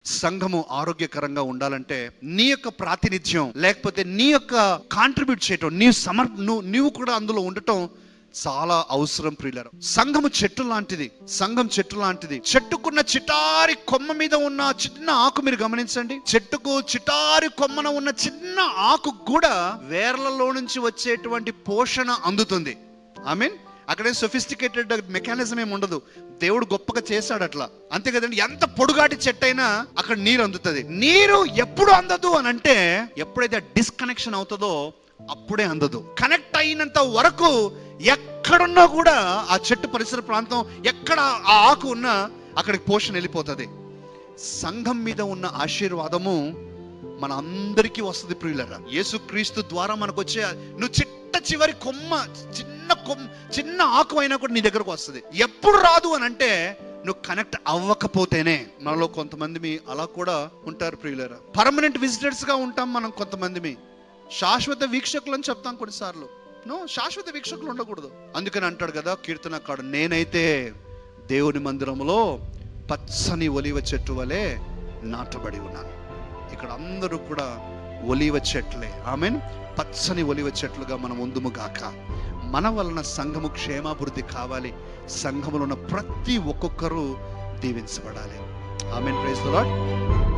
సంఘము ఆరోగ్యకరంగా ఉండాలంటే నీ యొక్క ప్రాతినిధ్యం, లేకపోతే నీ యొక్క కాంట్రిబ్యూట్ చేయటం, నీవు కూడా అందులో ఉండటం చాలా అవసరం ప్రియులారా. సంఘము చెట్టు లాంటిది. సంఘం చెట్టు లాంటిది. చెట్టుకున్న చిటారి కొమ్మ మీద ఉన్న చిన్న ఆకు మీరు గమనించండి. చెట్టుకు చిటారి కొమ్మన ఉన్న చిన్న ఆకు కూడా వేర్లలో నుంచి వచ్చేటువంటి పోషణ అందుతుంది. ఐ మీన్ అక్కడే సొఫిస్టికేటెడ్ మెకానిజం ఏమి ఉండదు. దేవుడు గొప్పగా చేశాడు అట్లా, అంతే కదండి. ఎంత పొడుగాటి చెట్టు అయినా అక్కడ నీరు అందుతుంది. నీరు ఎప్పుడు అందదు అని అంటే ఎప్పుడైతే డిస్కనెక్షన్ అవుతుందో అప్పుడే అందదు. కనెక్ట్ అయినంత వరకు ఎక్కడున్నా కూడా ఆ చెట్టు పరిసర ప్రాంతం ఎక్కడ ఆ ఆకు ఉన్నా అక్కడికి పోషణ వెళ్ళిపోతుంది. సంఘం మీద ఉన్న ఆశీర్వాదము మన అందరికీ వస్తుంది ప్రియులారా. యేసుక్రీస్తు ద్వారా మనకు వచ్చే, నువ్వు చిట్ట చివరి చిన్న ఆకు అయినా కూడా నీ దగ్గరకు వస్తుంది. ఎప్పుడు రాదు అని అంటే నువ్వు కనెక్ట్ అవ్వకపోతేనే. మనలో కొంతమంది అలా కూడా ఉంటారు ప్రియులారా. పర్మనెంట్ విజిటర్స్ గా ఉంటాం మనం. కొంతమంది శాశ్వత వీక్షకులు అని చెప్తాం కొన్నిసార్లు. శాశ్వత వీక్షకులు ఉండకూడదు. అందుకని అంటాడు కదా కీర్తనకారుడు, నేనైతే దేవుని మందిరంలో పచ్చని ఒలివ చెట్టు వలె నాటబడి ఉన్నాను. ఇక్కడ అందరూ కూడా ఒలివ చెట్లే. ఆమెన్. పచ్చని ఒలివ చెట్లుగా మనం ఉందుము గాక. మన వలన సంఘము క్షేమాభివృద్ధి కావాలి. సంఘములో ఉన్న ప్రతి ఒక్కొక్కరు దీవించబడాలి. ఆమెన్. Praise the lord.